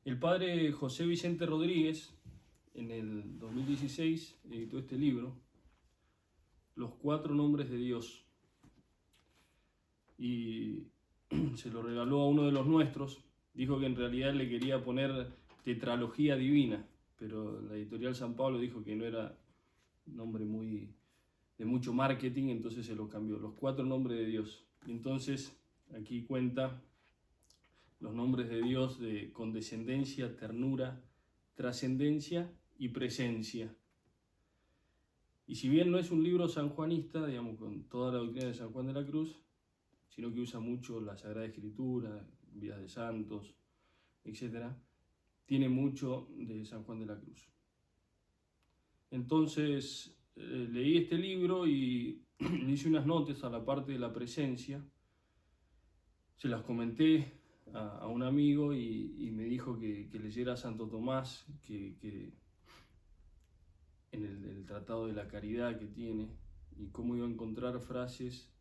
El padre José Vicente Rodríguez, en el 2016, editó este libro, Los Cuatro Nombres de Dios, y se lo regaló a uno de los nuestros. Dijo que en realidad le quería poner tetralogía divina, pero la editorial San Pablo dijo que no era un nombre de mucho marketing, entonces se lo cambió, Los Cuatro Nombres de Dios. Y entonces aquí cuenta los nombres de Dios de condescendencia, ternura, trascendencia y presencia. Y si bien no es un libro sanjuanista, digamos, con toda la doctrina de San Juan de la Cruz, sino que usa mucho la Sagrada Escritura, vidas de santos, etc., tiene mucho de San Juan de la Cruz. Entonces leí este libro y le hice unas notas a la parte de la presencia, se las comenté a un amigo y me dijo que leyera a Santo Tomás, que en el Tratado de la Caridad que tiene, y cómo iba a encontrar frases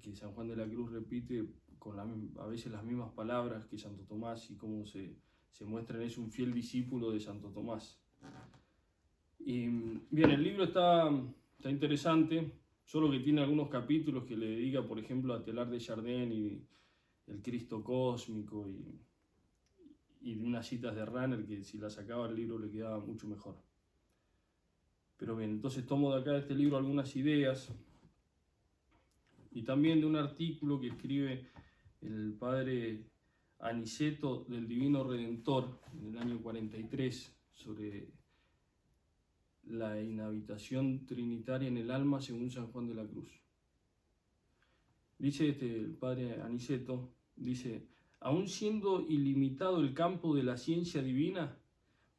que San Juan de la Cruz repite con a veces las mismas palabras que Santo Tomás, y cómo se muestra en eso un fiel discípulo de Santo Tomás. Y bien, el libro está interesante, solo que tiene algunos capítulos que le dedica, por ejemplo, a Teilhard de Chardin y el Cristo cósmico, y de unas citas de Rahner que si las sacaba el libro le quedaba mucho mejor. Pero bien, entonces tomo de acá de este libro algunas ideas, y también de un artículo que escribe el padre Aniceto del Divino Redentor en el año 43 sobre la inhabitación trinitaria en el alma según San Juan de la Cruz. Dice el padre Aniceto, dice: aun siendo ilimitado el campo de la ciencia divina,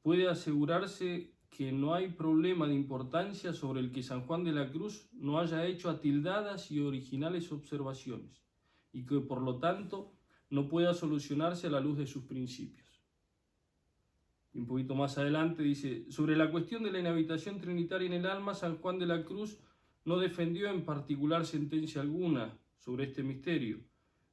puede asegurarse que no hay problema de importancia sobre el que San Juan de la Cruz no haya hecho atildadas y originales observaciones, y que por lo tanto no pueda solucionarse a la luz de sus principios. Y un poquito más adelante dice: sobre la cuestión de la inhabitación trinitaria en el alma, San Juan de la Cruz no defendió en particular sentencia alguna sobre este misterio,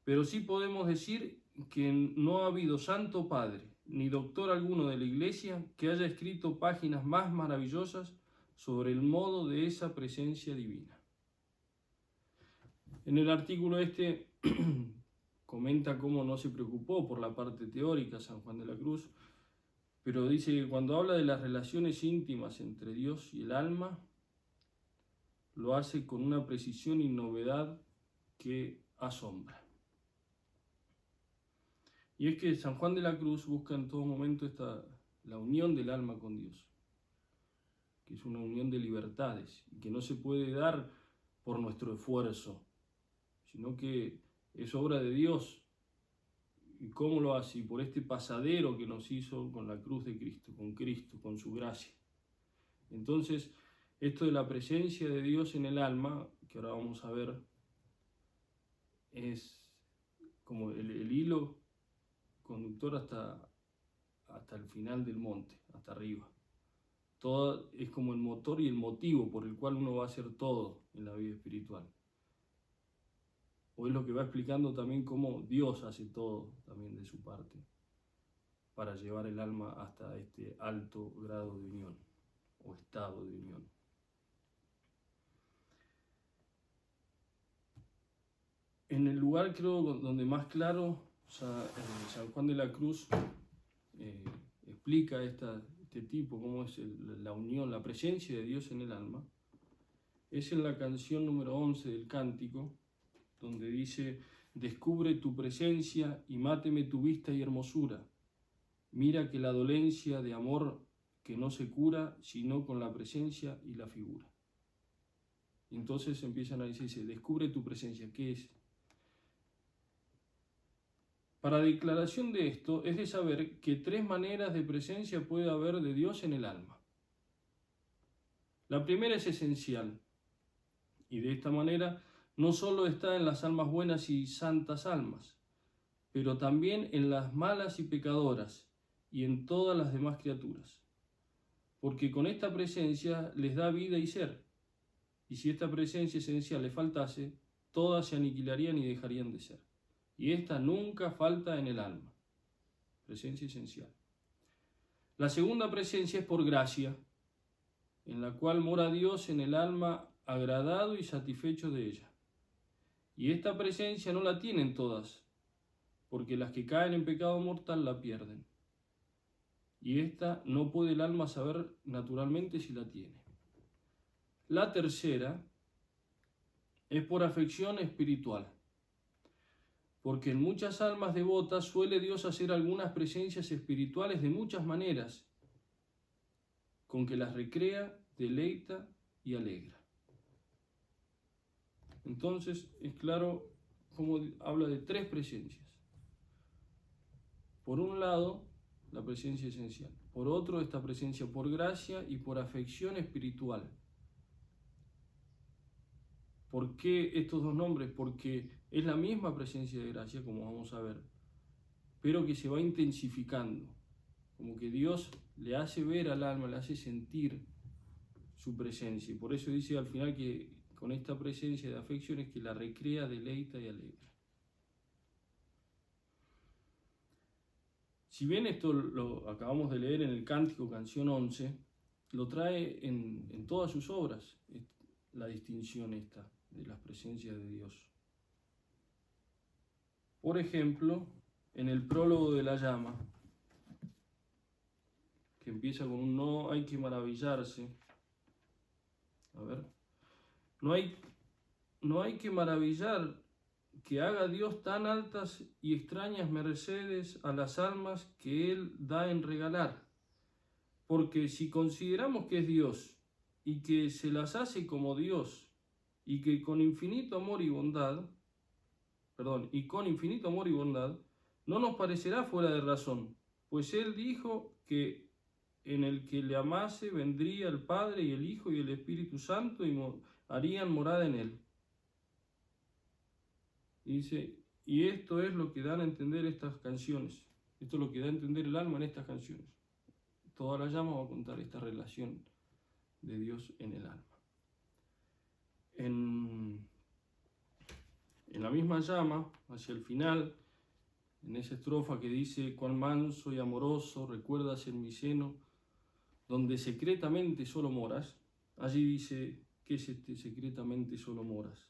pero sí podemos decir que no ha habido santo padre ni doctor alguno de la Iglesia que haya escrito páginas más maravillosas sobre el modo de esa presencia divina. En el artículo comenta cómo no se preocupó por la parte teórica San Juan de la Cruz, pero dice que cuando habla de las relaciones íntimas entre Dios y el alma, lo hace con una precisión y novedad que asombra. Y es que San Juan de la Cruz busca en todo momento la unión del alma con Dios, que es una unión de libertades, y que no se puede dar por nuestro esfuerzo, sino que es obra de Dios. ¿Y cómo lo hace? Y por este pasadero que nos hizo con la cruz de Cristo, con su gracia. Entonces, esto de la presencia de Dios en el alma, que ahora vamos a ver, es como el hilo conductor hasta el final del monte, hasta arriba. Todo es como el motor y el motivo por el cual uno va a hacer todo en la vida espiritual. O es lo que va explicando también cómo Dios hace todo también de su parte para llevar el alma hasta este alto grado de unión o estado de unión. En el lugar, creo, donde más claro San Juan de la Cruz explica este tipo, cómo es la unión, la presencia de Dios en el alma, es en la canción número 11 del Cántico, donde dice: descubre tu presencia y máteme tu vista y hermosura. Mira que la dolencia de amor que no se cura sino con la presencia y la figura. Y entonces empiezan a decirse: descubre tu presencia. ¿Qué es? Para declaración de esto es de saber que 3 maneras de presencia puede haber de Dios en el alma. La primera es esencial, y de esta manera no solo está en las almas buenas y santas almas, pero también en las malas y pecadoras, y en todas las demás criaturas. Porque con esta presencia les da vida y ser, y si esta presencia esencial les faltase, todas se aniquilarían y dejarían de ser. Y esta nunca falta en el alma. presencia esencial. La segunda presencia es por gracia, en la cual mora Dios en el alma agradado y satisfecho de ella. Y esta presencia no la tienen todas, porque las que caen en pecado mortal la pierden. Y esta no puede el alma saber naturalmente si la tiene. La tercera es por afección espiritual, porque en muchas almas devotas suele Dios hacer algunas presencias espirituales de muchas maneras, con que las recrea, deleita y alegra. Entonces es claro cómo habla de tres presencias. Por un lado, la presencia esencial. Por otro, esta presencia por gracia y por afección espiritual. ¿Por qué estos dos nombres? Porque es la misma presencia de gracia, como vamos a ver, pero que se va intensificando. Como que Dios le hace ver al alma, le hace sentir su presencia. Y por eso dice al final que con esta presencia de afección es que la recrea, deleita y alegra. Si bien esto lo acabamos de leer en el Cántico, canción 11, lo trae en todas sus obras, la distinción esta de las presencias de Dios. Por ejemplo, en el prólogo de la llama, que empieza con un no hay que maravillarse. A ver, no hay que maravillar que haga Dios tan altas y extrañas mercedes a las almas que Él da en regalar. Porque si consideramos que es Dios y que se las hace como Dios y que con infinito amor y bondad, no nos parecerá fuera de razón, pues Él dijo que en el que le amase vendría el Padre y el Hijo y el Espíritu Santo y harían morada en Él. Y dice, y esto es lo que dan a entender estas canciones, esto es lo que da a entender el alma en estas canciones. Toda la llama va a contar esta relación de Dios en el alma. En la misma llama, hacia el final, en esa estrofa que dice, cuán manso y amoroso recuerdas en mi seno, donde secretamente solo moras, allí dice, ¿qué es este secretamente solo moras?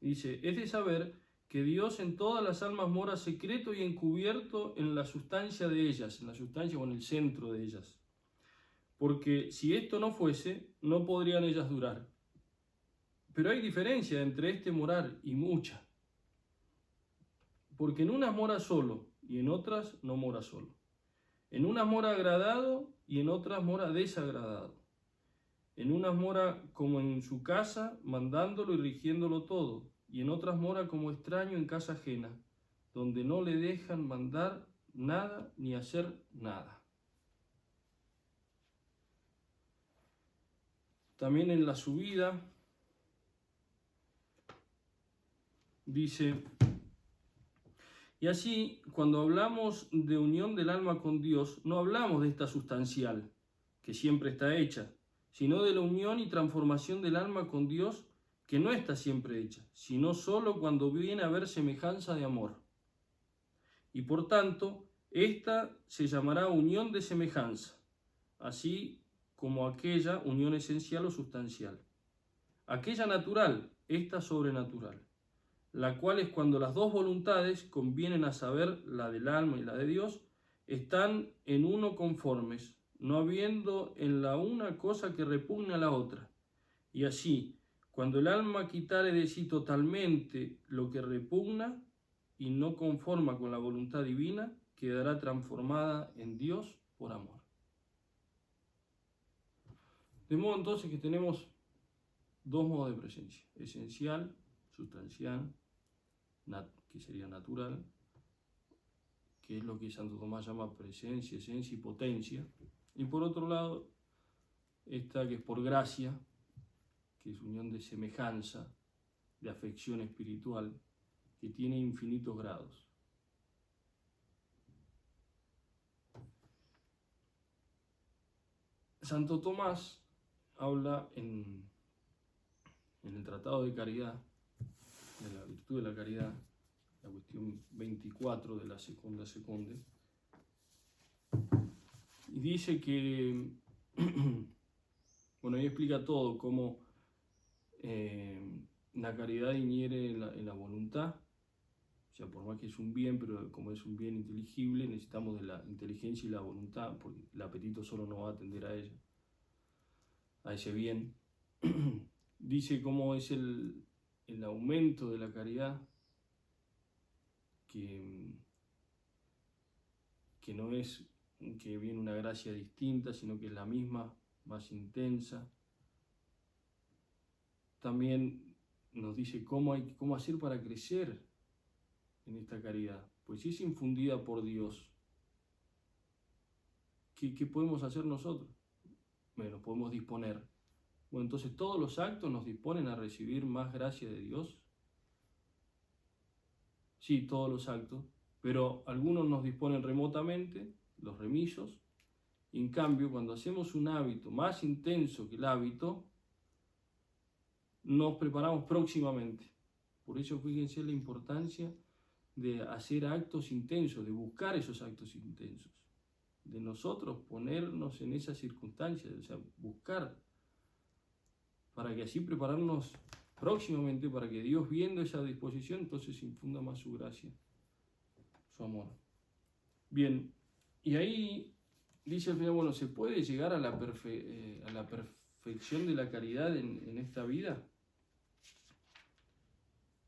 Dice, es de saber que Dios en todas las almas mora secreto y encubierto en la sustancia de ellas, en la sustancia o en el centro de ellas. Porque si esto no fuese, no podrían ellas durar. Pero hay diferencia entre este morar y mucha. Porque en unas mora solo y en otras no mora solo. En unas mora agradado y en otras mora desagradado. En unas mora como en su casa, mandándolo y rigiéndolo todo, y en otras mora como extraño en casa ajena, donde no le dejan mandar nada ni hacer nada. También en la subida dice, y así cuando hablamos de unión del alma con Dios, no hablamos de esta sustancial, que siempre está hecha, sino de la unión y transformación del alma con Dios, que no está siempre hecha, sino solo cuando viene a haber semejanza de amor. Y por tanto, esta se llamará unión de semejanza, así como aquella unión esencial o sustancial. Aquella natural, esta sobrenatural, la cual es cuando las dos voluntades, convienen a saber la del alma y la de Dios, están en uno conformes, no habiendo en la una cosa que repugne a la otra. Y así, cuando el alma quitare de sí totalmente lo que repugna y no conforma con la voluntad divina, quedará transformada en Dios por amor. De modo entonces que tenemos dos modos de presencia, esencial, sustancial, que sería natural, que es lo que Santo Tomás llama presencia, esencia y potencia. Y por otro lado, esta que es por gracia, que es unión de semejanza, de afección espiritual, que tiene infinitos grados. Santo Tomás habla en el Tratado de Caridad, de la virtud de la caridad, la cuestión 24 de la Secunda Secunde, dice que, bueno, ahí explica todo, cómo la caridad inhiere en la voluntad. O sea, por más que es un bien, pero como es un bien inteligible, necesitamos de la inteligencia y la voluntad, porque el apetito solo no va a atender a ella, a ese bien. Dice cómo es el aumento de la caridad, que no es que viene una gracia distinta, sino que es la misma, más intensa. También nos dice cómo hacer para crecer en esta caridad. Pues si es infundida por Dios, ¿qué podemos hacer nosotros? Bueno, podemos disponer. Bueno, entonces todos los actos nos disponen a recibir más gracia de Dios. Sí, todos los actos, pero algunos nos disponen remotamente, los remisos, y en cambio cuando hacemos un hábito más intenso que el hábito, nos preparamos próximamente. Por eso fíjense la importancia de hacer actos intensos, de buscar esos actos intensos, de nosotros ponernos en esas circunstancias, o sea, buscar, para que así prepararnos próximamente, para que Dios, viendo esa disposición, entonces infunda más su gracia, su amor. Bien, y ahí dice al final, bueno, ¿se puede llegar a la perfección de la caridad en esta vida?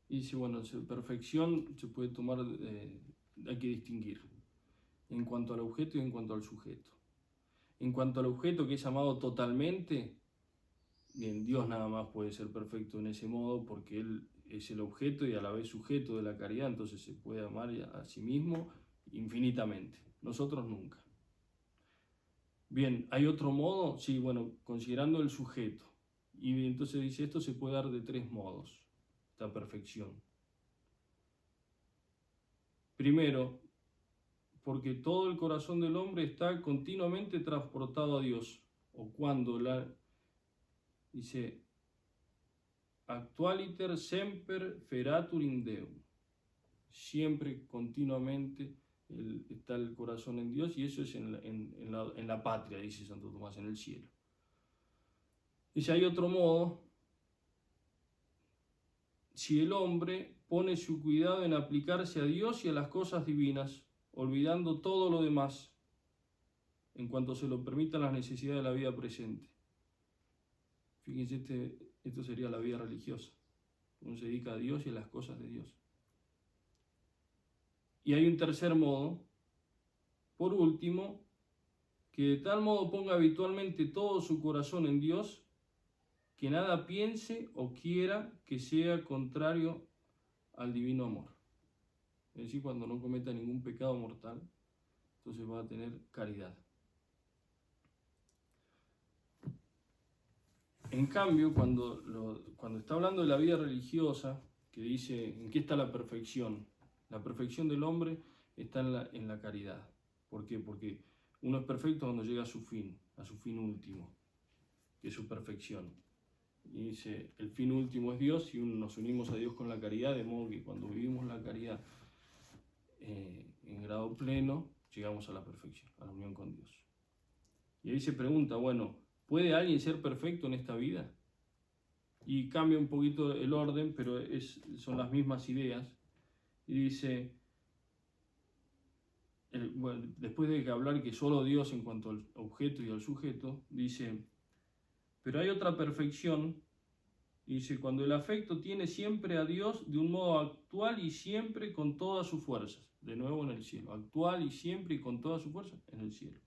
Y dice, bueno, perfección se puede tomar, hay que distinguir en cuanto al objeto y en cuanto al sujeto. En cuanto al objeto, que es amado totalmente, bien, Dios nada más puede ser perfecto en ese modo porque Él es el objeto y a la vez sujeto de la caridad, entonces se puede amar a sí mismo infinitamente, nosotros nunca. Bien, ¿hay otro modo? Sí, bueno, considerando el sujeto. Y entonces dice, esto se puede dar de tres modos, esta perfección. Primero, porque todo el corazón del hombre está continuamente transportado a Dios, o cuando dice, actualiter semper feratur in Deum, siempre, continuamente, está el corazón en Dios, y eso es en la patria, dice Santo Tomás, en el cielo. Y si hay otro modo, si el hombre pone su cuidado en aplicarse a Dios y a las cosas divinas, olvidando todo lo demás, en cuanto se lo permitan las necesidades de la vida presente. Fíjense, esto sería la vida religiosa. Uno se dedica a Dios y a las cosas de Dios. Y hay un tercer modo, por último, que de tal modo ponga habitualmente todo su corazón en Dios, que nada piense o quiera que sea contrario al divino amor. Es decir, cuando no cometa ningún pecado mortal, entonces va a tener caridad. En cambio, cuando está hablando de la vida religiosa, que dice, ¿en qué está la perfección? La perfección del hombre está en la caridad. ¿Por qué? Porque uno es perfecto cuando llega a su fin último, que es su perfección. Y dice, el fin último es Dios y nos unimos a Dios con la caridad, de modo que cuando vivimos la caridad en grado pleno, llegamos a la perfección, a la unión con Dios. Y ahí se pregunta, bueno, ¿puede alguien ser perfecto en esta vida? Y cambia un poquito el orden, pero son las mismas ideas. Y dice, bueno, después de hablar que solo Dios en cuanto al objeto y al sujeto, dice, pero hay otra perfección, dice, cuando el afecto tiene siempre a Dios de un modo actual y siempre con todas sus fuerzas, de nuevo en el cielo, actual y siempre y con todas sus fuerzas en el cielo.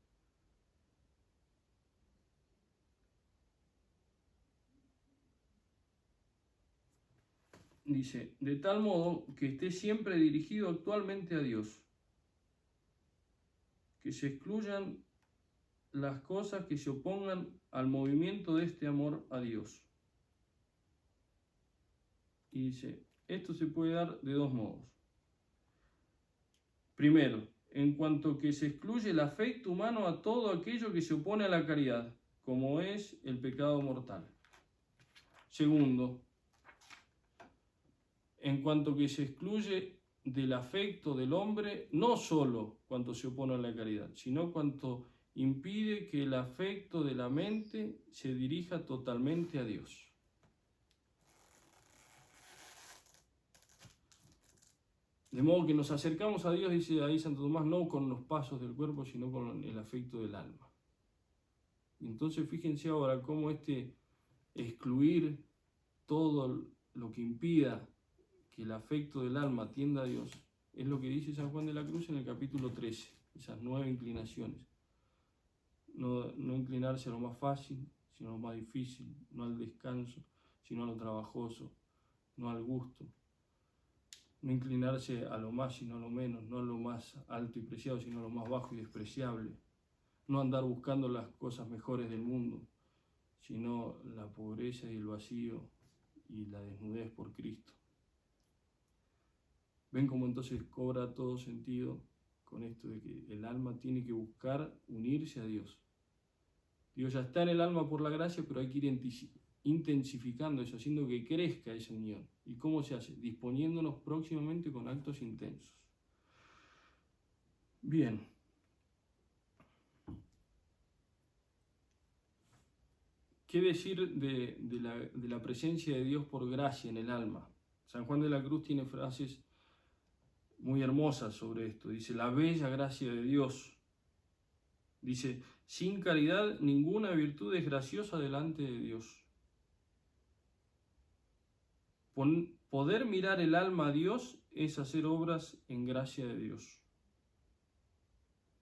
Dice, de tal modo que esté siempre dirigido actualmente a Dios, que se excluyan las cosas que se opongan al movimiento de este amor a Dios. Y dice, esto se puede dar de dos modos. Primero, en cuanto que se excluye el afecto humano a todo aquello que se opone a la caridad, como es el pecado mortal. Segundo, en cuanto que se excluye del afecto del hombre, no solo cuanto se opone a la caridad, sino cuanto impide que el afecto de la mente se dirija totalmente a Dios. De modo que nos acercamos a Dios, dice ahí Santo Tomás, no con los pasos del cuerpo, sino con el afecto del alma. Entonces fíjense ahora cómo excluir todo lo que impida que el afecto del alma tienda a Dios, es lo que dice San Juan de la Cruz en el capítulo 13, esas 9 inclinaciones. No inclinarse a lo más fácil, sino a lo más difícil, no al descanso, sino a lo trabajoso, no al gusto. No inclinarse a lo más, sino a lo menos, no a lo más alto y preciado, sino a lo más bajo y despreciable. No andar buscando las cosas mejores del mundo, sino la pobreza y el vacío y la desnudez por Cristo. ¿Ven cómo entonces cobra todo sentido con esto de que el alma tiene que buscar unirse a Dios? Dios ya está en el alma por la gracia, pero hay que ir intensificando eso, haciendo que crezca esa unión. ¿Y cómo se hace? Disponiéndonos próximamente con actos intensos. Bien. ¿Qué decir de la presencia de Dios por gracia en el alma? San Juan de la Cruz tiene frases muy hermosas sobre esto. Dice, la bella gracia de Dios. Dice, sin caridad ninguna virtud es graciosa delante de Dios. Poder mirar el alma a Dios es hacer obras en gracia de Dios.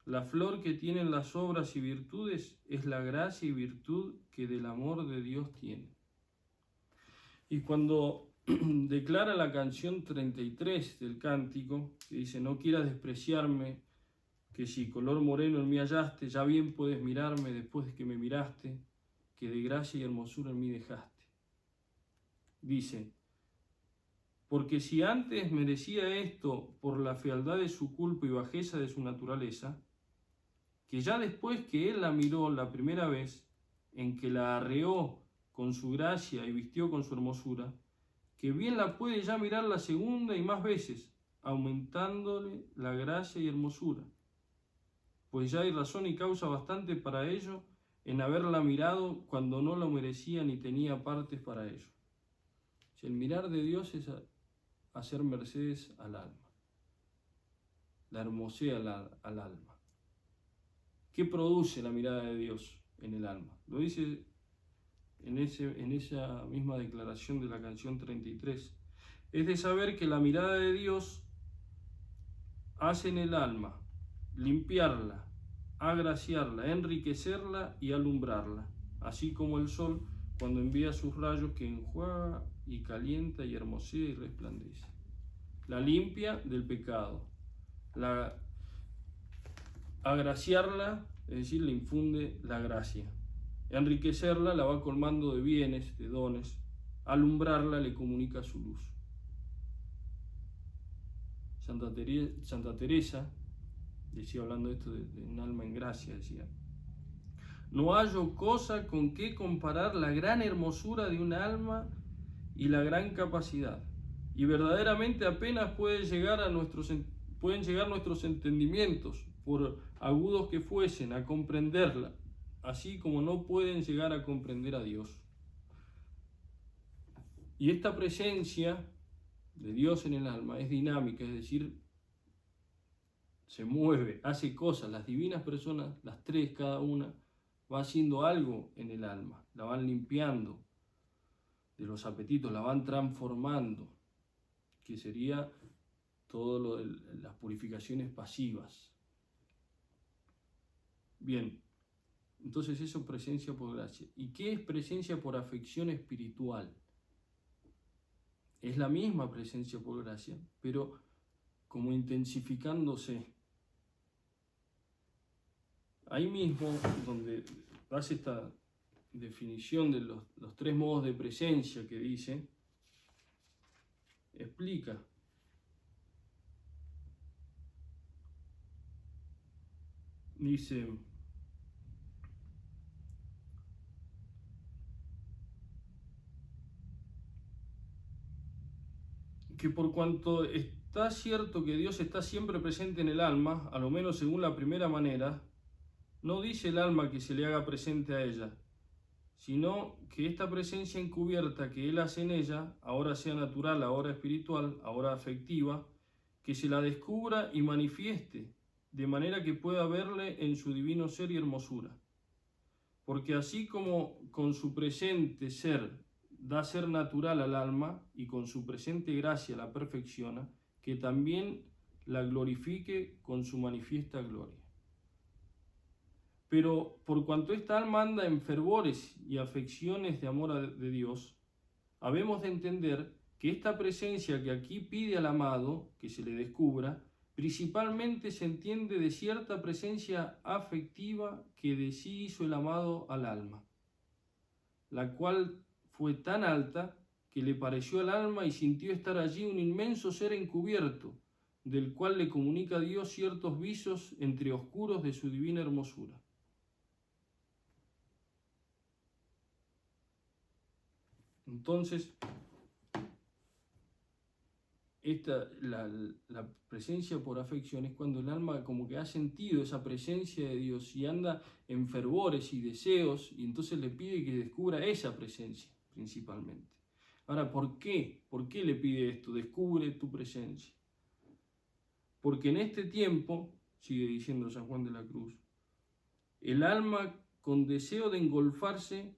La flor que tienen las obras y virtudes es la gracia y virtud que del amor de Dios tiene. Y cuando declara la canción 33 del cántico, que dice, no quieras despreciarme, que si color moreno en mí hallaste, ya bien puedes mirarme después de que me miraste, que de gracia y hermosura en mí dejaste. Dice, porque si antes merecía esto por la fealdad de su culpa y bajeza de su naturaleza, que ya después que él la miró la primera vez, en que la arreó con su gracia y vistió con su hermosura, que bien la puede ya mirar la segunda y más veces, aumentándole la gracia y hermosura, pues ya hay razón y causa bastante para ello en haberla mirado cuando no lo merecía ni tenía partes para ello. Si el mirar de Dios es hacer mercedes al alma, la hermosea al alma. ¿Qué produce la mirada de Dios en el alma? Lo dice en esa misma declaración de la canción 33. Es de saber que la mirada de Dios hace en el alma limpiarla, agraciarla, enriquecerla y alumbrarla, así como el sol cuando envía sus rayos que enjuaga y calienta y hermosea y resplandece. La limpia del pecado, la agraciarla, es decir, le infunde la gracia. Enriquecerla la va colmando de bienes, de dones. Alumbrarla le comunica su luz. Santa Teresa decía, hablando de esto de un alma en gracia, decía, no hallo cosa con que comparar la gran hermosura de un alma y la gran capacidad. Y verdaderamente apenas pueden llegar nuestros entendimientos, por agudos que fuesen, a comprenderla, así como no pueden llegar a comprender a Dios. Y esta presencia de Dios en el alma es dinámica, es decir, se mueve, hace cosas. Las divinas personas, las tres cada una, va haciendo algo en el alma, la van limpiando de los apetitos, la van transformando, que sería todo lo de las purificaciones pasivas. Bien, entonces eso es presencia por gracia. ¿Y qué es presencia por afección espiritual? Es la misma presencia por gracia, pero como intensificándose. Ahí mismo, donde hace esta definición de los tres modos de presencia que dice, explica. Dice, que por cuanto está cierto que Dios está siempre presente en el alma, a lo menos según la primera manera, no dice el alma que se le haga presente a ella, sino que esta presencia encubierta que Él hace en ella, ahora sea natural, ahora espiritual, ahora afectiva, que se la descubra y manifieste, de manera que pueda verle en su divino ser y hermosura. Porque así como con su presente ser da ser natural al alma y con su presente gracia la perfecciona, que también la glorifique con su manifiesta gloria. Pero por cuanto esta alma anda en fervores y afecciones de amor de Dios, habemos de entender que esta presencia que aquí pide al amado que se le descubra, principalmente se entiende de cierta presencia afectiva que de sí hizo el amado al alma, la cual fue tan alta que le pareció al alma y sintió estar allí un inmenso ser encubierto, del cual le comunica a Dios ciertos visos entre oscuros de su divina hermosura. Entonces, la presencia por afección es cuando el alma como que ha sentido esa presencia de Dios y anda en fervores y deseos, y entonces le pide que descubra esa presencia principalmente. Ahora, ¿por qué? ¿Por qué le pide esto? Descubre tu presencia. Porque en este tiempo, sigue diciendo San Juan de la Cruz, el alma con deseo de engolfarse,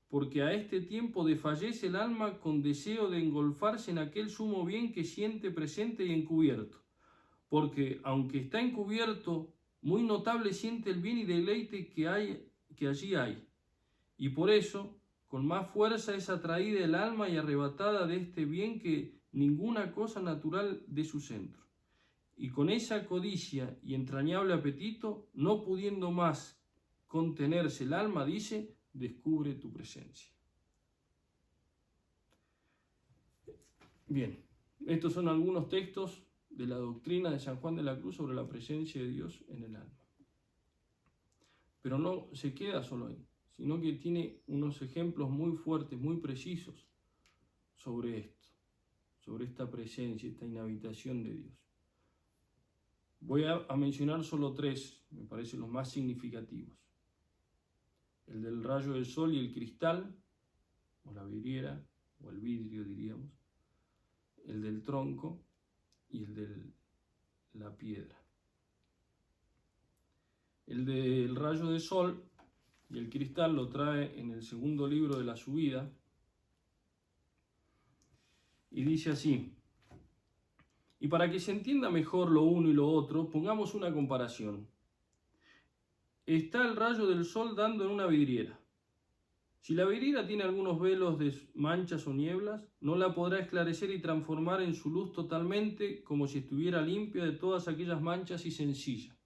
porque a este tiempo desfallece el alma con deseo de engolfarse en aquel sumo bien que siente presente y encubierto. Porque aunque está encubierto, muy notable siente el bien y deleite que allí hay. Y por eso, con más fuerza es atraída el alma y arrebatada de este bien que ninguna cosa natural de su centro. Y con esa codicia y entrañable apetito, no pudiendo más contenerse el alma, dice: descubre tu presencia. Bien, estos son algunos textos de la doctrina de San Juan de la Cruz sobre la presencia de Dios en el alma. Pero no se queda solo ahí, sino que tiene unos ejemplos muy fuertes, muy precisos sobre esto, sobre esta presencia, esta inhabitación de Dios. Voy a mencionar solo tres, me parecen los más significativos. El del rayo del sol y el cristal, o la vidriera, o el vidrio diríamos, el del tronco y el de la piedra. El del rayo del sol y el cristal lo trae en el segundo libro de la subida y dice así: y para que se entienda mejor lo uno y lo otro, pongamos una comparación. Está el rayo del sol dando en una vidriera. Si la vidriera tiene algunos velos de manchas o nieblas, no la podrá esclarecer y transformar en su luz totalmente, como si estuviera limpia de todas aquellas manchas y sencilla.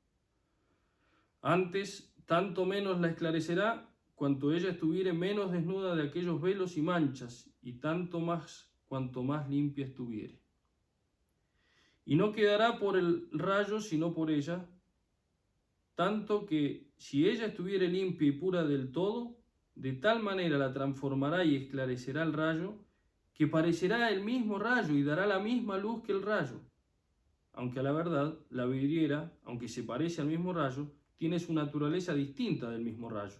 Antes, tanto menos la esclarecerá cuanto ella estuviere menos desnuda de aquellos velos y manchas, y tanto más cuanto más limpia estuviere. Y no quedará por el rayo sino por ella, tanto que si ella estuviere limpia y pura del todo, de tal manera la transformará y esclarecerá el rayo, que parecerá el mismo rayo y dará la misma luz que el rayo. Aunque a la verdad, la vidriera, aunque se parece al mismo rayo, tiene su naturaleza distinta del mismo rayo.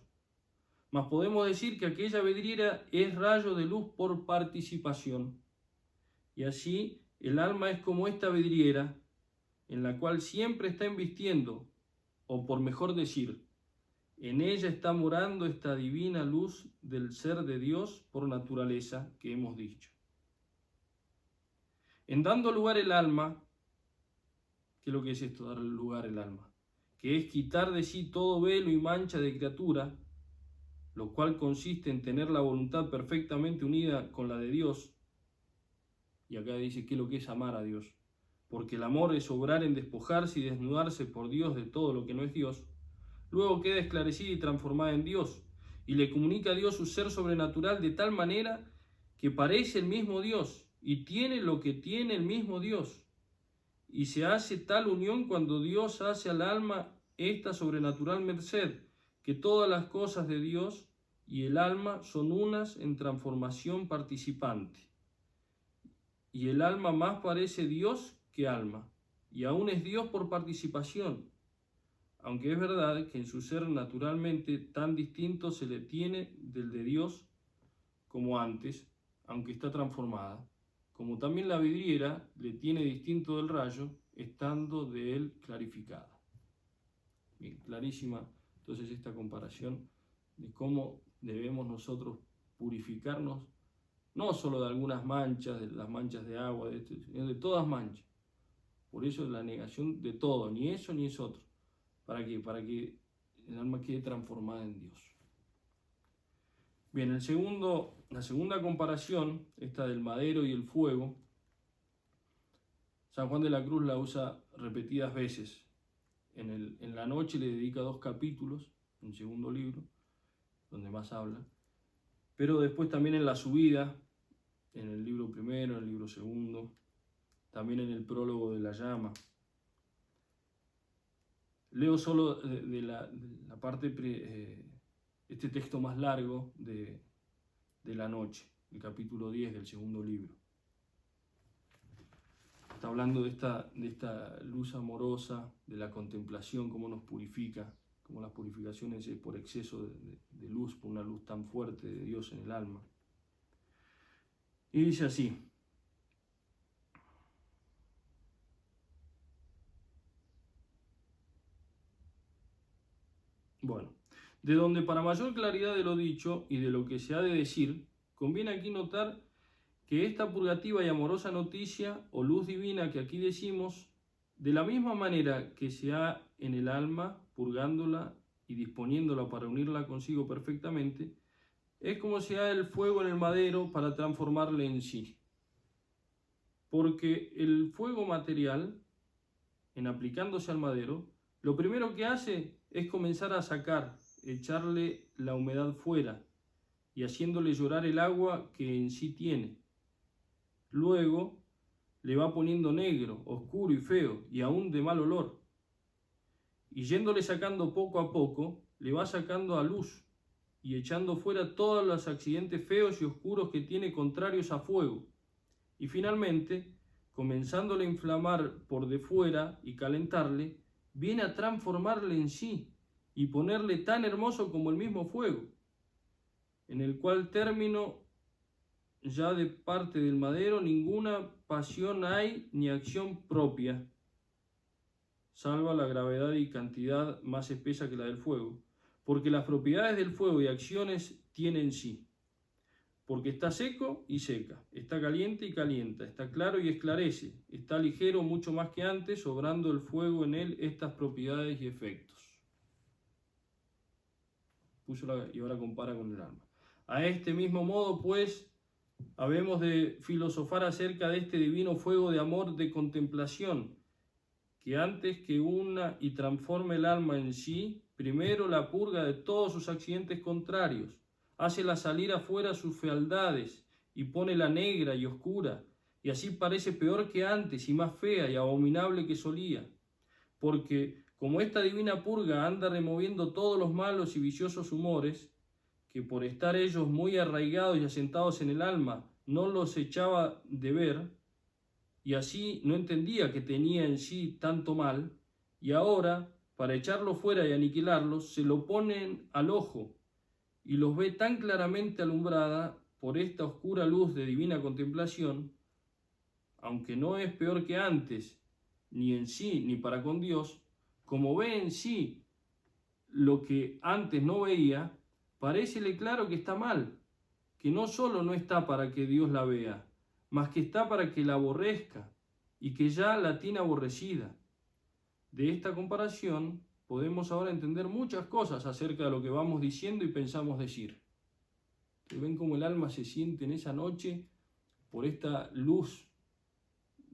Mas podemos decir que aquella vidriera es rayo de luz por participación. Y así el alma es como esta vidriera, en la cual siempre está embistiendo, o por mejor decir, en ella está morando esta divina luz del ser de Dios por naturaleza que hemos dicho. En dando lugar el alma, ¿qué es lo que es esto, dar lugar el alma? Que es quitar de sí todo velo y mancha de criatura, lo cual consiste en tener la voluntad perfectamente unida con la de Dios. Y acá dice qué es lo que es amar a Dios, porque el amor es obrar en despojarse y desnudarse por Dios de todo lo que no es Dios. Luego queda esclarecida y transformada en Dios, y le comunica a Dios su ser sobrenatural de tal manera que parece el mismo Dios, y tiene lo que tiene el mismo Dios. Y se hace tal unión cuando Dios hace al alma esta sobrenatural merced, que todas las cosas de Dios y el alma son unas en transformación participante. Y el alma más parece Dios que alma, y aún es Dios por participación, aunque es verdad que en su ser naturalmente tan distinto se le tiene del de Dios como antes, aunque está transformada, como también la vidriera le tiene distinto del rayo, estando de él clarificada. Bien, clarísima entonces esta comparación de cómo debemos nosotros purificarnos, no solo de algunas manchas, de las manchas de agua, sino de todas manchas. Por eso la negación de todo, ni eso ni eso otro. ¿Para qué? Para que el alma quede transformada en Dios. Bien, la segunda comparación, esta del madero y el fuego, San Juan de la Cruz la usa repetidas veces. En la noche le dedica 2 capítulos, en el segundo libro, donde más habla. Pero después también en la subida, en el libro primero, en el libro segundo, también en el prólogo de la llama. Leo solo de la parte, este texto más largo de la noche, el capítulo 10 del segundo libro. Está hablando de esta luz amorosa, de la contemplación, cómo nos purifica, cómo las purificaciones es por exceso de luz, por una luz tan fuerte de Dios en el alma. Y dice así: bueno, de donde para mayor claridad de lo dicho y de lo que se ha de decir, conviene aquí notar que esta purgativa y amorosa noticia o luz divina que aquí decimos, de la misma manera que se ha en el alma, purgándola y disponiéndola para unirla consigo perfectamente, es como se ha el fuego en el madero para transformarle en sí. Porque el fuego material, en aplicándose al madero, lo primero que hace es comenzar a sacar, echarle la humedad fuera y haciéndole llorar el agua que en sí tiene. Luego le va poniendo negro, oscuro y feo, y aún de mal olor. Y yéndole sacando poco a poco, le va sacando a luz y echando fuera todos los accidentes feos y oscuros que tiene contrarios a fuego. Y finalmente, comenzándole a inflamar por de fuera y calentarle, viene a transformarle en sí y ponerle tan hermoso como el mismo fuego, en el cual término ya de parte del madero ninguna pasión hay ni acción propia, salva la gravedad y cantidad más espesa que la del fuego, porque las propiedades del fuego y acciones tienen sí, porque está seco y seca, está caliente y calienta, está claro y esclarece, está ligero mucho más que antes, obrando el fuego en él estas propiedades y efectos. Y ahora compara con el alma. A este mismo modo, pues, habemos de filosofar acerca de este divino fuego de amor de contemplación, que antes que una y transforme el alma en sí, primero la purga de todos sus accidentes contrarios, hácela salir afuera sus fealdades y pónela negra y oscura, y así parece peor que antes y más fea y abominable que solía, porque como esta divina purga anda removiendo todos los malos y viciosos humores, que por estar ellos muy arraigados y asentados en el alma, no los echaba de ver, y así no entendía que tenía en sí tanto mal, y ahora, para echarlo fuera y aniquilarlos, se lo ponen al ojo, y los ve tan claramente alumbrada por esta oscura luz de divina contemplación, aunque no es peor que antes, ni en sí ni para con Dios, como ve en sí lo que antes no veía, parécele claro que está mal, que no solo no está para que Dios la vea, mas que está para que la aborrezca y que ya la tiene aborrecida. De esta comparación podemos ahora entender muchas cosas acerca de lo que vamos diciendo y pensamos decir. ¿Ven cómo el alma se siente en esa noche por esta luz?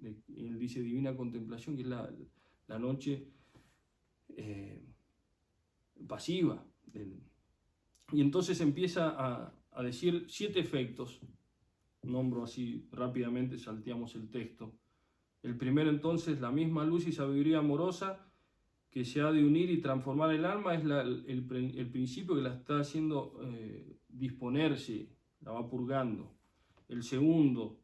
Él dice divina contemplación, que es la noche pasiva. Y entonces empieza a decir 7 efectos. Nombro así rápidamente, salteamos el texto. El primero entonces, la misma luz y sabiduría amorosa que se ha de unir y transformar el alma, es el principio que la está haciendo disponerse, la va purgando. El segundo,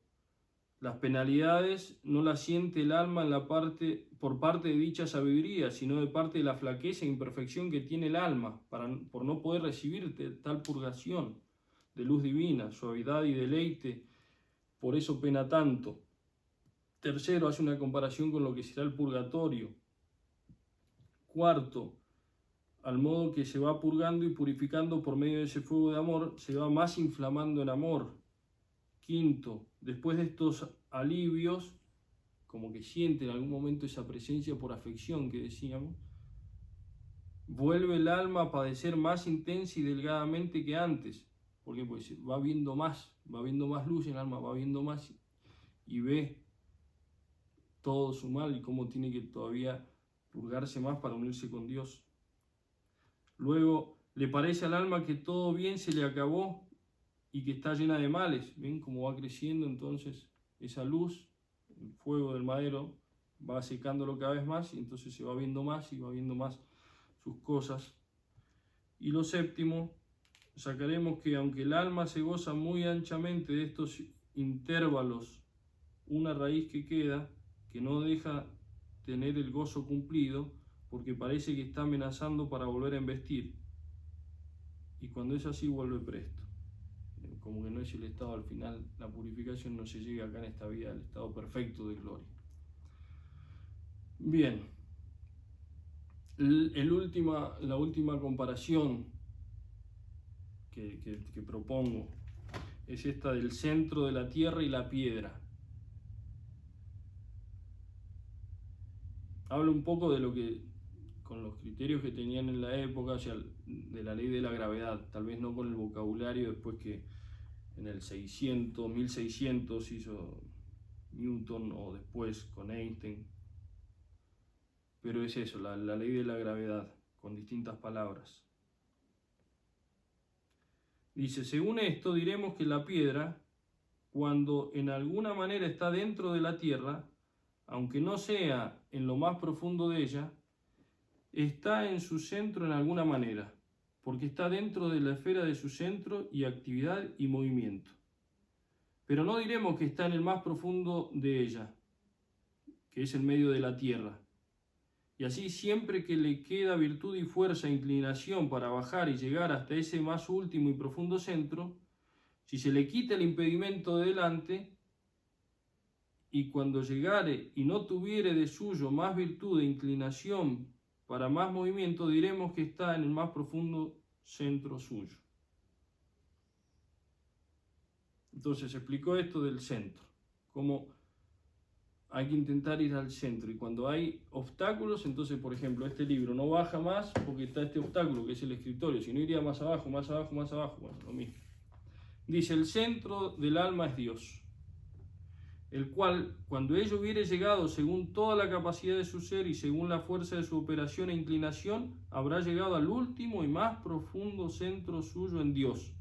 Las penalidades no las siente el alma por parte de dicha sabiduría, sino de parte de la flaqueza e imperfección que tiene el alma, por no poder recibir tal purgación de luz divina, suavidad y deleite, por eso pena tanto. Tercero, hace una comparación con lo que será el purgatorio. Cuarto, al modo que se va purgando y purificando por medio de ese fuego de amor, se va más inflamando en amor. Quinto, después de estos alivios, como que siente en algún momento esa presencia por afección que decíamos, vuelve el alma a padecer más intensa y delgadamente que antes, porque pues va viendo más luz en el alma, va viendo más y ve todo su mal y cómo tiene que todavía purgarse más para unirse con Dios. Luego le parece al alma que todo bien se le acabó y que está llena de males. ¿Ven cómo va creciendo entonces esa luz? El fuego del madero va secándolo cada vez más y entonces se va viendo más y va viendo más sus cosas. Y lo séptimo, sacaremos que aunque el alma se goza muy anchamente de estos intervalos, una raíz que queda, que no deja tener el gozo cumplido, porque parece que está amenazando para volver a embestir. Y cuando es así, vuelve presto. Como que no es el estado al final, la purificación no se llega acá en esta vida al estado perfecto de gloria. Bien, la última comparación que propongo es esta del centro de la tierra y la piedra. Habla un poco de lo que, con los criterios que tenían en la época, o sea, de la ley de la gravedad, tal vez no con el vocabulario después que en el 1600 hizo Newton o después con Einstein, pero es eso, la ley de la gravedad, con distintas palabras. Dice, según esto diremos que la piedra, cuando en alguna manera está dentro de la tierra, aunque no sea en lo más profundo de ella, está en su centro en alguna manera, porque está dentro de la esfera de su centro y actividad y movimiento. Pero no diremos que está en el más profundo de ella, que es el medio de la tierra. Y así siempre que le queda virtud y fuerza e inclinación para bajar y llegar hasta ese más último y profundo centro, si se le quita el impedimento de delante, y cuando llegare y no tuviere de suyo más virtud e inclinación para más movimiento, diremos que está en el más profundo centro suyo. Entonces explicó esto del centro, cómo hay que intentar ir al centro, y cuando hay obstáculos, entonces por ejemplo este libro no baja más porque está este obstáculo que es el escritorio, si no iría más abajo, más abajo, más abajo, bueno, lo mismo. Dice, el centro del alma es Dios, el cual, cuando ello hubiere llegado según toda la capacidad de su ser y según la fuerza de su operación e inclinación, habrá llegado al último y más profundo centro suyo en Dios,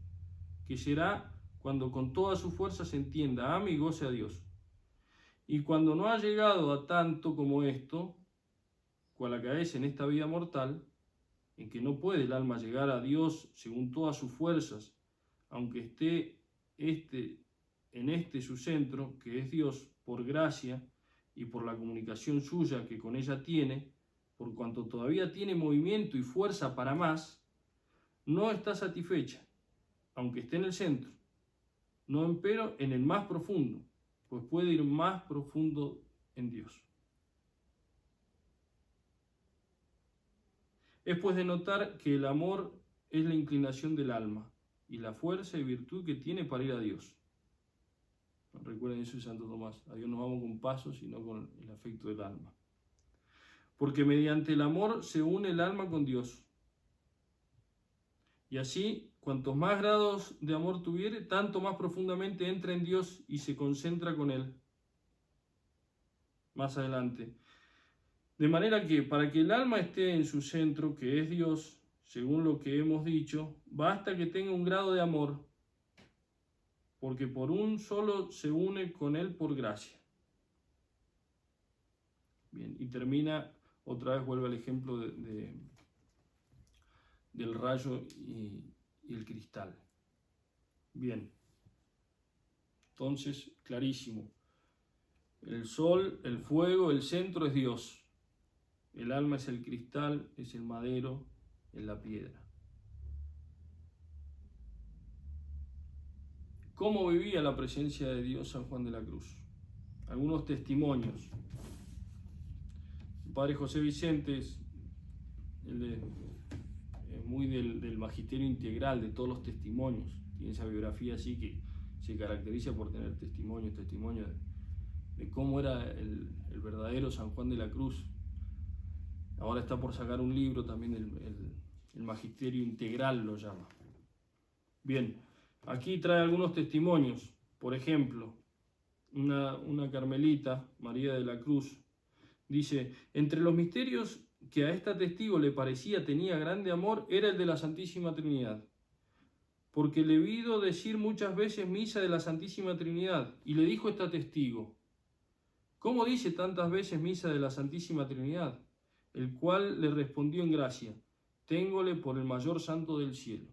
que será cuando con toda su fuerza se entienda, ame y goce a Dios. Y cuando no ha llegado a tanto como esto, cual acaece en esta vida mortal, en que no puede el alma llegar a Dios según todas sus fuerzas, aunque esté en este su centro, que es Dios, por gracia y por la comunicación suya que con ella tiene, por cuanto todavía tiene movimiento y fuerza para más, no está satisfecha, aunque esté en el centro, no empero en el más profundo, pues puede ir más profundo en Dios. Es pues de notar que el amor es la inclinación del alma y la fuerza y virtud que tiene para ir a Dios. Recuerden eso de Santo Tomás, a Dios no vamos con pasos, sino con el afecto del alma. Porque mediante el amor se une el alma con Dios. Y así, cuantos más grados de amor tuviere, tanto más profundamente entra en Dios y se concentra con Él. Más adelante. De manera que, para que el alma esté en su centro, que es Dios, según lo que hemos dicho, basta que tenga un grado de amor, porque por un solo se une con Él por gracia. Bien, y termina, otra vez vuelve al ejemplo del rayo y el cristal. Bien, entonces, clarísimo. El sol, el fuego, el centro es Dios. El alma es el cristal, es el madero, es la piedra. ¿Cómo vivía la presencia de Dios San Juan de la Cruz? Algunos testimonios. El padre José Vicente es muy del magisterio integral, de todos los testimonios. Tiene esa biografía así que se caracteriza por tener testimonios de cómo era el verdadero San Juan de la Cruz. Ahora está por sacar un libro también, el magisterio integral lo llama. Bien, aquí trae algunos testimonios. Por ejemplo, una carmelita, María de la Cruz, dice: entre los misterios que a esta testigo le parecía tenía grande amor era el de la Santísima Trinidad, porque le he oído decir muchas veces misa de la Santísima Trinidad, y le dijo esta testigo: ¿cómo dice tantas veces misa de la Santísima Trinidad? El cual le respondió en gracia: téngole por el mayor santo del cielo.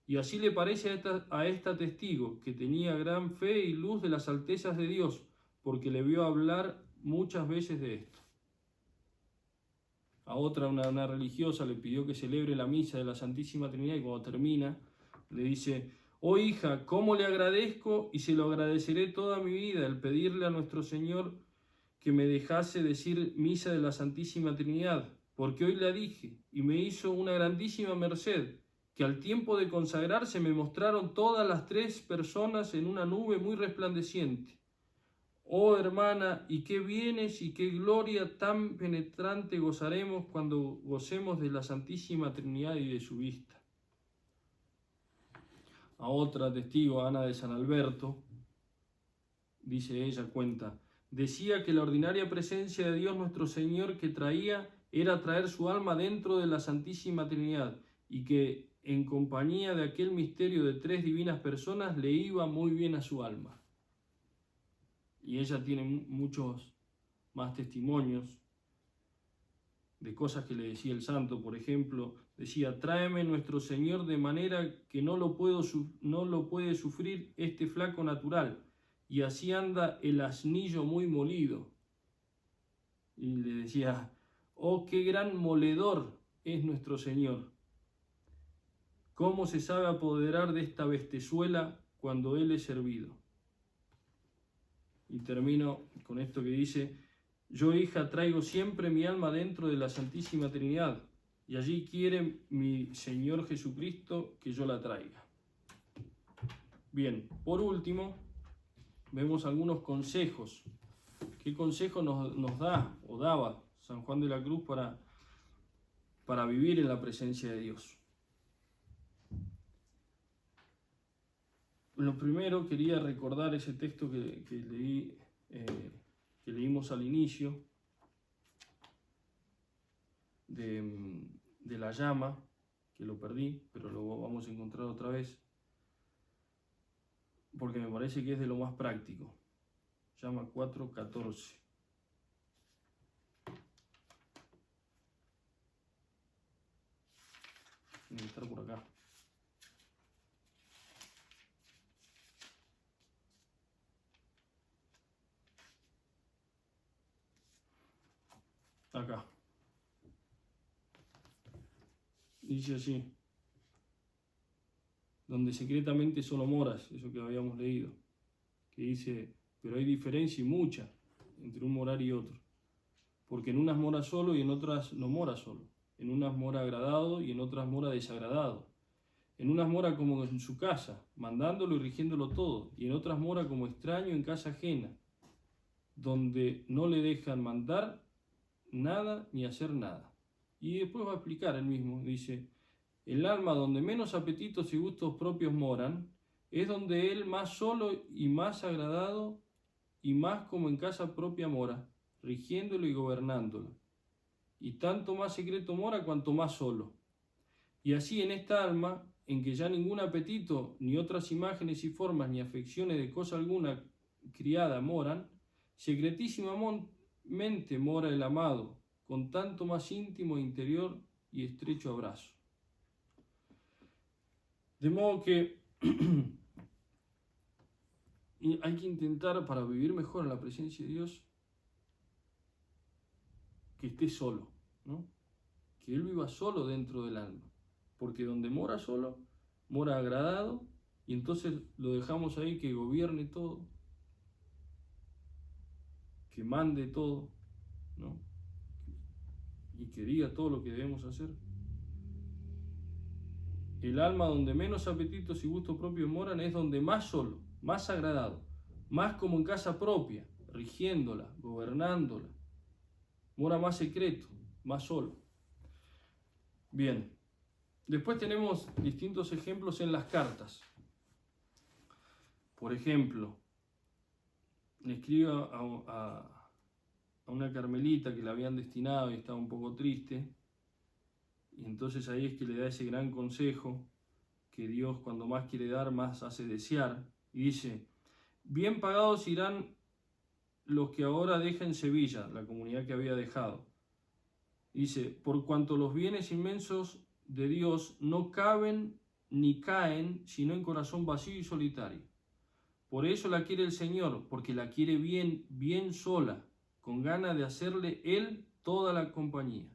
Y así le parece a esta testigo, que tenía gran fe y luz de las altezas de Dios, porque le vio hablar muchas veces de esto. A otra, una religiosa, le pidió que celebre la misa de la Santísima Trinidad, y cuando termina le dice: oh hija, cómo le agradezco y se lo agradeceré toda mi vida el pedirle a nuestro Señor que me dejase decir misa de la Santísima Trinidad, porque hoy la dije y me hizo una grandísima merced, que al tiempo de consagrarse me mostraron todas las tres personas en una nube muy resplandeciente. Oh hermana, y qué bienes y qué gloria tan penetrante gozaremos cuando gocemos de la Santísima Trinidad y de su vista. A otra testigo, Ana de San Alberto, dice ella, cuenta: decía que la ordinaria presencia de Dios nuestro Señor que traía era traer su alma dentro de la Santísima Trinidad, y que en compañía de aquel misterio de tres divinas personas le iba muy bien a su alma. Y ella tiene muchos más testimonios de cosas que le decía el santo. Por ejemplo, decía: tráeme nuestro Señor de manera que no lo puede sufrir este flaco natural, y así anda el asnillo muy molido. Y le decía: oh, qué gran moledor es nuestro Señor. ¿Cómo se sabe apoderar de esta bestezuela cuando Él es servido? Y termino con esto que dice: yo, hija, traigo siempre mi alma dentro de la Santísima Trinidad, y allí quiere mi Señor Jesucristo que yo la traiga. Bien, por último, vemos algunos consejos. ¿Qué consejo nos da o daba San Juan de la Cruz para vivir en la presencia de Dios? Lo primero, quería recordar ese texto que leímos al inicio de la llama, que lo perdí, pero lo vamos a encontrar otra vez, porque me parece que es de lo más práctico. Llama 4:14. Tiene que estar por acá. Acá. Dice así: donde secretamente solo moras, eso que habíamos leído, que dice: pero hay diferencia y mucha entre un morar y otro, porque en unas mora solo y en otras no mora solo, en unas mora agradado y en otras mora desagradado, en unas mora como en su casa, mandándolo y rigiéndolo todo, y en otras mora como extraño en casa ajena, donde no le dejan mandar nada ni hacer nada. Y después va a explicar él mismo, dice: el alma donde menos apetitos y gustos propios moran, es donde él más solo y más agradado y más como en casa propia mora, rigiéndolo y gobernándolo. Y tanto más secreto mora cuanto más solo. Y así en esta alma, en que ya ningún apetito, ni otras imágenes y formas, ni afecciones de cosa alguna criada moran, secretísimamente mora el amado, con tanto más íntimo, interior y estrecho abrazo. De modo que Y hay que intentar, para vivir mejor en la presencia de Dios, que esté solo, ¿no? Que Él viva solo dentro del alma. Porque donde mora solo, mora agradado, y entonces lo dejamos ahí que gobierne todo, que mande todo, ¿no? Y que diga todo lo que debemos hacer. El alma donde menos apetitos y gustos propios moran es donde más solo, más agradado, más como en casa propia, rigiéndola, gobernándola. Mora más secreto, más solo. Bien, después tenemos distintos ejemplos en las cartas. Por ejemplo, le escribe a una carmelita que la habían destinado y estaba un poco triste, y entonces ahí es que le da ese gran consejo que Dios, cuando más quiere dar, más hace desear, y dice: bien pagados irán los que ahora dejen Sevilla, la comunidad que había dejado. Dice: por cuanto los bienes inmensos de Dios no caben ni caen sino en corazón vacío y solitario. Por eso la quiere el Señor, porque la quiere bien, bien sola, con ganas de hacerle Él toda la compañía.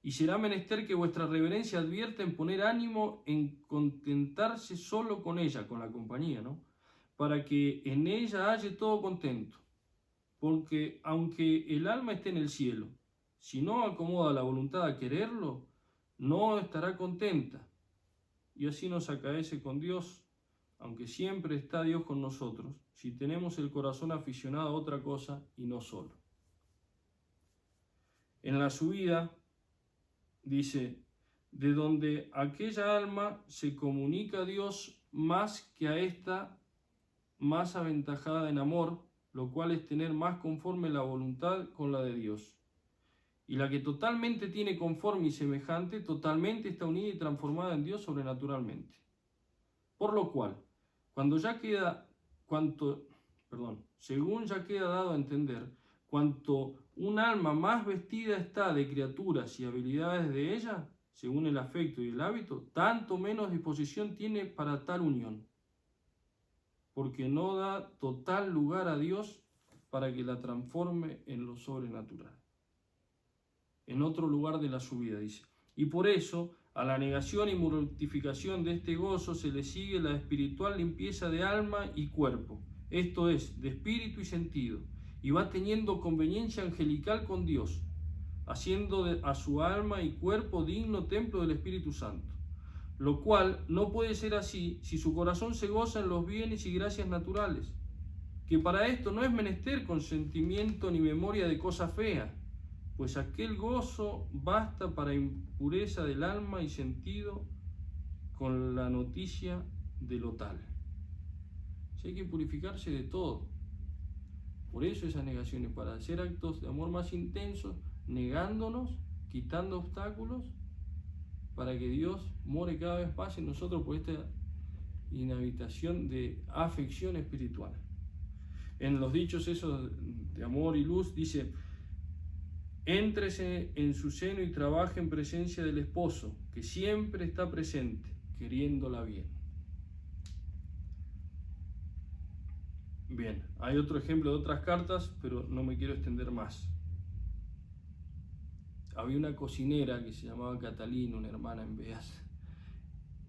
Y será menester que vuestra reverencia advierta en poner ánimo en contentarse solo con ella, con la compañía, ¿no? Para que en ella halle todo contento. Porque aunque el alma esté en el cielo, si no acomoda la voluntad a quererlo, no estará contenta. Y así nos acaece con Dios, aunque siempre está Dios con nosotros, si tenemos el corazón aficionado a otra cosa y no solo. En la subida dice: de donde aquella alma se comunica a Dios más que a esta, más aventajada en amor, lo cual es tener más conforme la voluntad con la de Dios. Y la que totalmente tiene conforme y semejante, totalmente está unida y transformada en Dios sobrenaturalmente. Por lo cual, según ya queda dado a entender, cuanto un alma más vestida está de criaturas y habilidades de ella, según el afecto y el hábito, tanto menos disposición tiene para tal unión, porque no da total lugar a Dios para que la transforme en lo sobrenatural. En otro lugar de la subida dice: y por eso a la negación y mortificación de este gozo se le sigue la espiritual limpieza de alma y cuerpo, esto es, de espíritu y sentido, y va teniendo conveniencia angelical con Dios, haciendo a su alma y cuerpo digno templo del Espíritu Santo, lo cual no puede ser así si su corazón se goza en los bienes y gracias naturales, que para esto no es menester consentimiento ni memoria de cosa fea, pues aquel gozo basta para impureza del alma y sentido con la noticia de lo tal. Si hay que purificarse de todo. Por eso esas negaciones, para hacer actos de amor más intensos, negándonos, quitando obstáculos, para que Dios more cada vez más en nosotros por esta inhabitación de afección espiritual. En los dichos esos de amor y luz dice: éntrese en su seno y trabaje en presencia del esposo, que siempre está presente, queriéndola bien. Bien, hay otro ejemplo de otras cartas, pero no me quiero extender más. Había una cocinera que se llamaba Catalina, una hermana en Beas,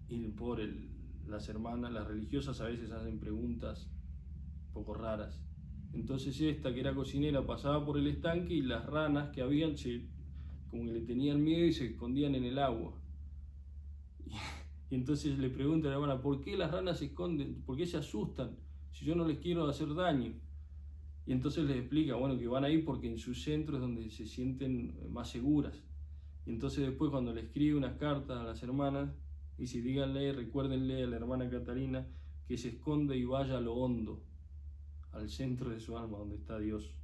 y las religiosas a veces hacen preguntas un poco raras. Entonces esta, que era cocinera, pasaba por el estanque y las ranas que habían como que le tenían miedo y se escondían en el agua. Y entonces le pregunta a la hermana: ¿por qué las ranas se esconden? ¿Por qué se asustan si yo no les quiero hacer daño? Y entonces les explica, bueno, que van ahí porque en su centro es donde se sienten más seguras. Y entonces después, cuando le escribe unas cartas a las hermanas, dice: díganle, recuérdenle a la hermana Catalina que se esconde y vaya a lo hondo, al centro de su alma, donde está Dios.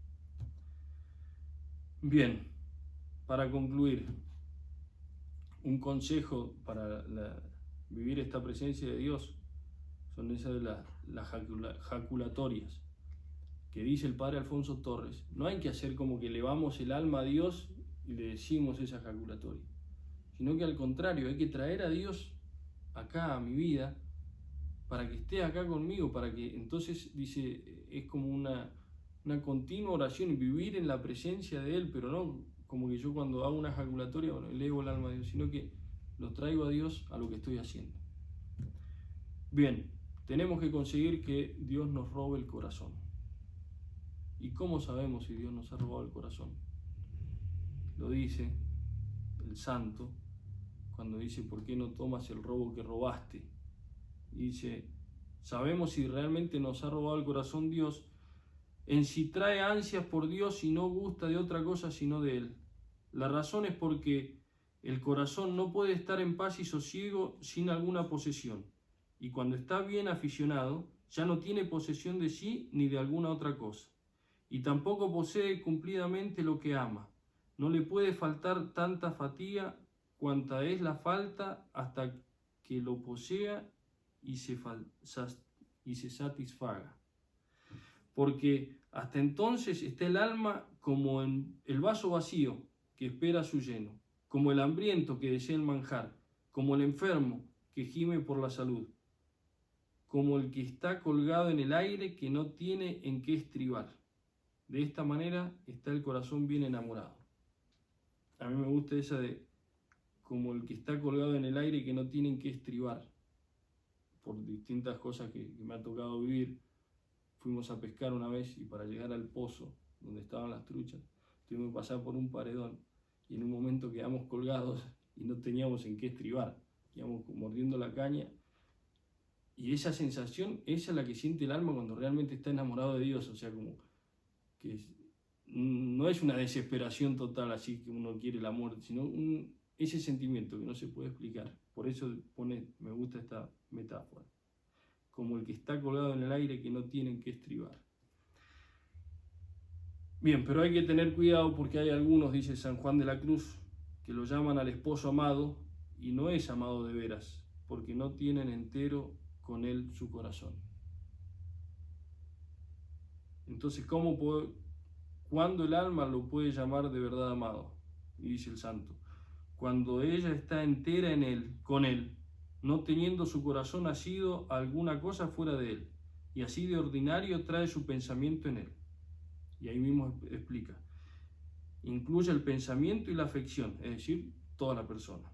Bien, para concluir, un consejo para vivir esta presencia de Dios son esas de las jaculatorias, que dice el padre Alfonso Torres. No hay que hacer como que elevamos el alma a Dios y le decimos esa jaculatoria, sino que al contrario, hay que traer a Dios acá a mi vida para que estés acá conmigo, para que, entonces dice, es como una continua oración y vivir en la presencia de Él, pero no como que yo cuando hago una ejaculatoria, bueno, elevo el alma a Dios, sino que lo traigo a Dios a lo que estoy haciendo. Bien, tenemos que conseguir que Dios nos robe el corazón. ¿Y cómo sabemos si Dios nos ha robado el corazón? Lo dice el santo cuando dice, ¿por qué no tomas el robo que robaste? Y dice, sabemos si realmente nos ha robado el corazón Dios, en si trae ansias por Dios y no gusta de otra cosa sino de Él. La razón es porque el corazón no puede estar en paz y sosiego sin alguna posesión. Y cuando está bien aficionado, ya no tiene posesión de sí ni de alguna otra cosa. Y tampoco posee cumplidamente lo que ama. No le puede faltar tanta fatiga cuanta es la falta hasta que lo posea y se satisfaga. Porque hasta entonces está el alma como en el vaso vacío que espera su lleno, como el hambriento que desea el manjar, como el enfermo que gime por la salud, como el que está colgado en el aire que no tiene en qué estribar. De esta manera está el corazón bien enamorado. A mí me gusta esa de como el que está colgado en el aire que no tiene en qué estribar, por distintas cosas que me ha tocado vivir. Fuimos a pescar una vez y para llegar al pozo donde estaban las truchas, tuvimos que pasar por un paredón y en un momento quedamos colgados y no teníamos en qué estribar, íbamos mordiendo la caña. Y esa sensación, esa es la que siente el alma cuando realmente está enamorado de Dios, o sea, como que no es una desesperación total así que uno quiere la muerte, sino ese sentimiento que no se puede explicar. Por eso me gusta esta metáfora, como el que está colgado en el aire que no tienen que estribar. Bien, pero hay que tener cuidado porque hay algunos, dice San Juan de la Cruz, que lo llaman al esposo amado y no es amado de veras, porque no tienen entero con él su corazón. Entonces, ¿cuándo el alma lo puede llamar de verdad amado? Y dice el santo, cuando ella está entera en él, con él, no teniendo su corazón asido a alguna cosa fuera de él, y así de ordinario trae su pensamiento en él. Y ahí mismo explica, incluye el pensamiento y la afección, es decir, toda la persona.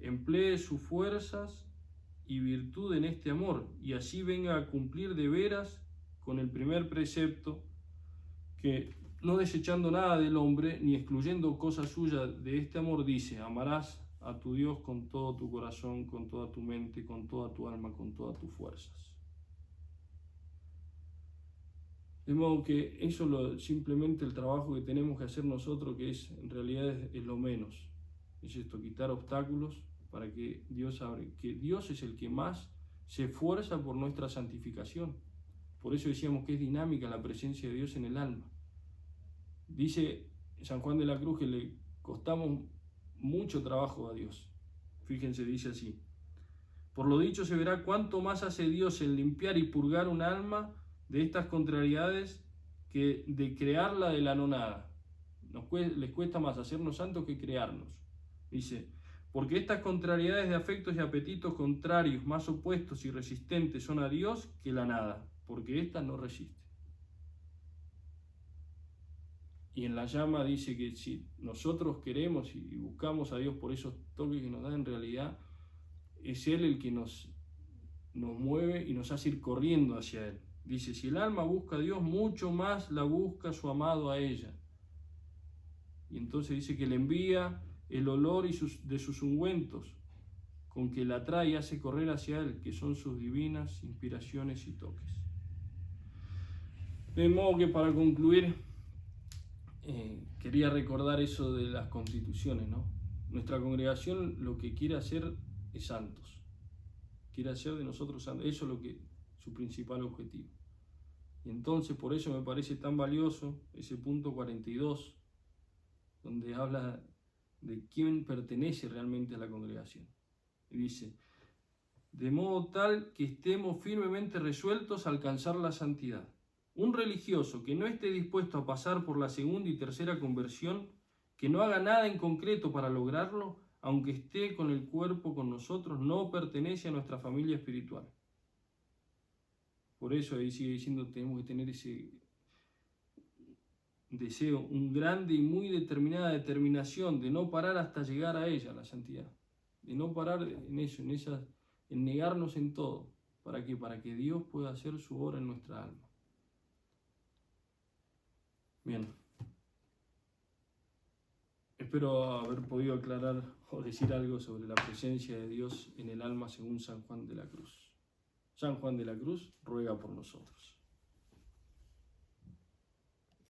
Emplee sus fuerzas y virtud en este amor, y así venga a cumplir de veras con el primer precepto, que no desechando nada del hombre, ni excluyendo cosa suya de este amor, dice, amarás a tu Dios con todo tu corazón, con toda tu mente, con toda tu alma, con todas tus fuerzas. De modo que eso simplemente el trabajo que tenemos que hacer nosotros, que es en realidad es lo menos. Es esto, quitar obstáculos para que Dios abre, que Dios es el que más se esfuerza por nuestra santificación. Por eso decíamos que es dinámica la presencia de Dios en el alma. Dice San Juan de la Cruz que le costamos mucho trabajo a Dios. Fíjense, dice así, por lo dicho se verá cuánto más hace Dios en limpiar y purgar un alma de estas contrariedades que de crearla de la no nada. Les cuesta más hacernos santos que crearnos. Dice, porque estas contrariedades de afectos y apetitos contrarios, más opuestos y resistentes son a Dios que la nada, porque ésta no resiste. Y en la llama dice que si nosotros queremos y buscamos a Dios por esos toques que nos da, en realidad es Él el que nos mueve y nos hace ir corriendo hacia Él. Dice, si el alma busca a Dios, mucho más la busca su amado a ella. Y entonces dice que le envía el olor de sus ungüentos, con que la trae y hace correr hacia Él, que son sus divinas inspiraciones y toques. De modo que para concluir, quería recordar eso de las constituciones, ¿no? Nuestra congregación lo que quiere hacer es santos. Quiere hacer de nosotros santos. Eso es su principal objetivo. Y entonces por eso me parece tan valioso ese punto 42, donde habla de quién pertenece realmente a la congregación. Y dice, de modo tal que estemos firmemente resueltos a alcanzar la santidad. Un religioso que no esté dispuesto a pasar por la segunda y tercera conversión, que no haga nada en concreto para lograrlo, aunque esté con el cuerpo con nosotros, no pertenece a nuestra familia espiritual. Por eso ahí sigue diciendo, tenemos que tener ese deseo, un grande y muy determinada determinación de no parar hasta llegar a ella, la santidad. De no parar en eso, en negarnos en todo. ¿Para qué? Para que Dios pueda hacer su obra en nuestra alma. Bien. Espero haber podido aclarar o decir algo sobre la presencia de Dios en el alma según San Juan de la Cruz. San Juan de la Cruz ruega por nosotros.